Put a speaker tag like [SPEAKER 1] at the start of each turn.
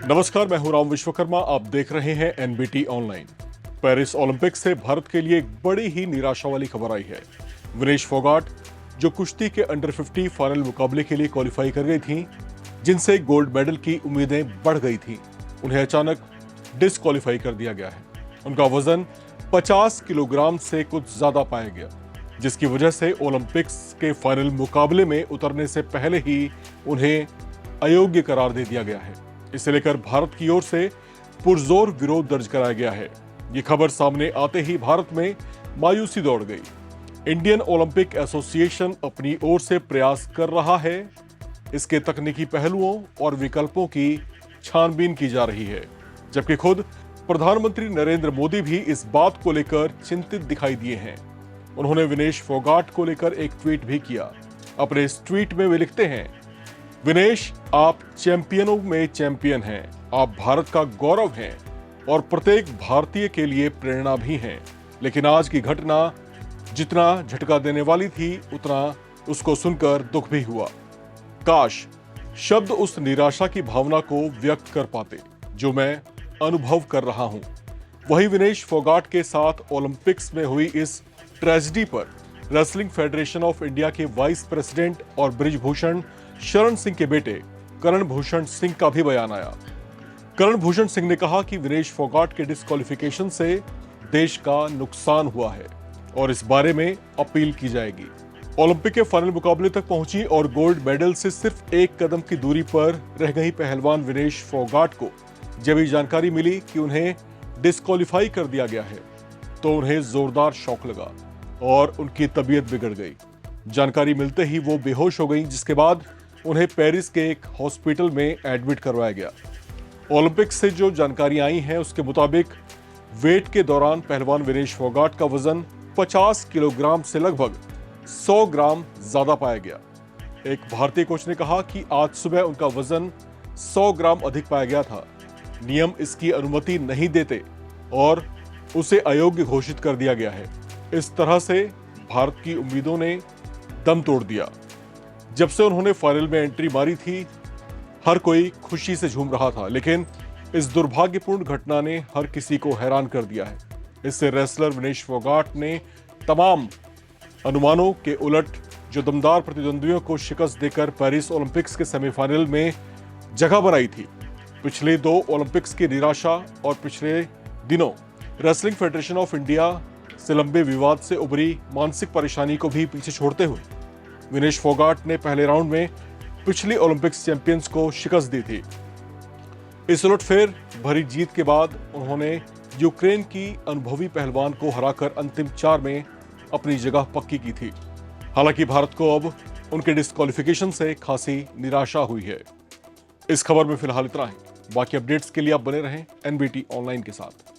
[SPEAKER 1] नमस्कार, मैं हूं राम विश्वकर्मा। आप देख रहे हैं एनबीटी ऑनलाइन। पेरिस ओलंपिक्स से भारत के लिए एक बड़ी ही निराशा वाली खबर आई है। विनेश फोगाट, जो कुश्ती के अंडर 50 फाइनल मुकाबले के लिए क्वालिफाई कर गई थीं, जिनसे गोल्ड मेडल की उम्मीदें बढ़ गई थीं, उन्हें अचानक डिस्क्वालीफाई कर दिया गया है। उनका वजन 50 किलोग्राम से कुछ ज्यादा पाया गया, जिसकी वजह से ओलंपिक्स के फाइनल मुकाबले में उतरने से पहले ही उन्हें अयोग्य करार दे दिया गया है। इसे लेकर भारत की ओर से पुरजोर विरोध दर्ज कराया गया है। ये खबर सामने आते ही भारत में मायूसी दौड़ गई। इंडियन ओलंपिक एसोसिएशन अपनी ओर से प्रयास कर रहा है। इसके तकनीकी पहलुओं और विकल्पों की छानबीन की जा रही है, जबकि खुद प्रधानमंत्री नरेंद्र मोदी भी इस बात को लेकर चिंतित दिखाई दिए हैं। उन्होंने विनेश फोगाट को लेकर एक ट्वीट भी किया। अपने इस ट्वीट में वे लिखते हैं, विनेश, आप चैंपियनों में चैंपियन हैं। आप भारत का गौरव हैं और प्रत्येक भारतीय के लिए प्रेरणा भी हैं। लेकिन आज की घटना जितना झटका देने वाली थी, उतना उसको सुनकर दुख भी हुआ। काश शब्द उस निराशा की भावना को व्यक्त कर पाते जो मैं अनुभव कर रहा हूं। वही विनेश फोगाट के साथ ओलंपिक्स में हुई इस ट्रेजेडी पर रेसलिंग फेडरेशन ऑफ इंडिया के वाइस प्रेसिडेंट और बृजभूषण शरण सिंह के बेटे करण भूषण सिंह का भी बयान आया। करण भूषण सिंह ने कहा कि विनेश फोगाट के डिस्क्वालिफिकेशन से देश का नुकसान हुआ है और इस बारे में अपील की जाएगी। ओलंपिक के फाइनल मुकाबले तक पहुंची और गोल्ड मेडल से सिर्फ एक कदम की दूरी पर रह गई पहलवान विनेश फोगाट को जब ये जानकारी मिली कि उन्हें डिस्क्वालीफाई कर दिया गया है, तो उन्हें जोरदार शॉक लगा और उनकी तबीयत बिगड़ गई। जानकारी मिलते ही वो बेहोश हो गई, जिसके बाद उन्हें पेरिस के एक हॉस्पिटल में एडमिट करवाया गया। ओलंपिक से जो जानकारी आई है, उसके मुताबिक वेट के दौरान पहलवान विनेश फोगाट का वजन 50 किलोग्राम से लगभग 100 ग्राम ज्यादा पाया गया। एक भारतीय कोच ने कहा कि आज सुबह उनका वजन 100 ग्राम अधिक पाया गया था। नियम इसकी अनुमति नहीं देते और उसे अयोग्य घोषित कर दिया गया है। इस तरह से भारत की उम्मीदों ने दम तोड़ दिया। जब से उन्होंने फाइनल में एंट्री मारी थी, हर कोई खुशी से झूम रहा था, लेकिन इस दुर्भाग्यपूर्ण घटना ने हर किसी को हैरान कर दिया है। इससे रेसलर विनेश फोगाट ने तमाम अनुमानों के उलट जो दमदार प्रतिद्वंदियों को शिकस्त देकर पेरिस ओलंपिक्स के सेमीफाइनल में जगह बनाई थी, पिछले 2 ओलंपिक्स की निराशा और पिछले दिनों रेसलिंग फेडरेशन ऑफ इंडिया से लंबे विवाद से उभरी मानसिक परेशानी को भी पीछे छोड़ते हुए विनेश फोगाट ने पहले राउंड में पिछली ओलंपिक्स चैंपियंस को शिकस्त दी थी। इस उलटफेर भरी जीत के बाद उन्होंने यूक्रेन की अनुभवी पहलवान को हराकर अंतिम 4 में अपनी जगह पक्की की थी। हालांकि भारत को अब उनके डिस्क्वालिफिकेशन से खासी निराशा हुई है। इस खबर में फिलहाल इतना ही। बाकी अपडेट्स के लिए आप बने रहें एनबीटी ऑनलाइन के साथ।